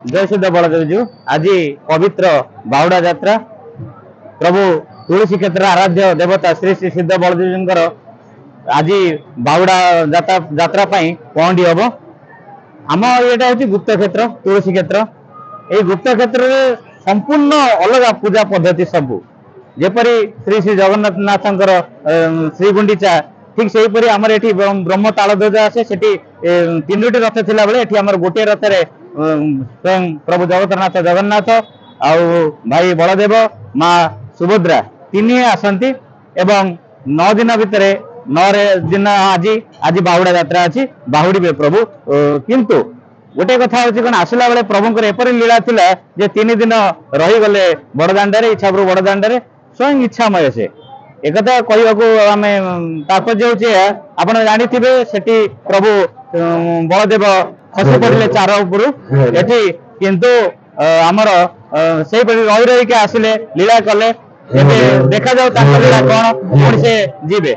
जय सिद्ध बलदेव जी। आज पवित्र बाहुड़ा यात्रा प्रभु तुलसी क्षेत्र आराध्य देवता श्री श्री सिद्ध बलदेव जी आज बाहुड़ा यात्रा पहुंडी हम आम यहाँ हूँ गुप्त क्षेत्र तुलसी क्षेत्र। ये गुप्त क्षेत्र में संपूर्ण अलग पूजा पद्धति सबू जेपरी श्री श्री जगन्नाथ श्री गुंडीचा ठीक से हीपरी आमर ये ब्रह्म तालध्वज आसे से तीनोटी रथ थिला बेले एठी आमर गोटे रथरे स्वयं प्रभु जगन्नाथ जगन्नाथ आउ भाई बलदेव माँ सुभद्रा तीन आसती एवं 9 दिन भितर 9 दिन आज आज बाहुड़ा यात्रा अच्छी बाहुड़ी प्रभु किंतु गोटे कथा हूँ कौन आसला बेले प्रभुंर एपरी लीला थिला जे 3 दिन रही गले बड़दाण्डे इच्छापुर बड़दाण्डे स्वयं इच्छामय से एक कहवाक आम तात्पर्य आप जानी सेठी प्रभु बलदेव खसी पड़े चार उपरू एठी किंतु आमर से रही रही आसिले लीला कले देखा जाऊ लीला कौन पुणी से जीवे।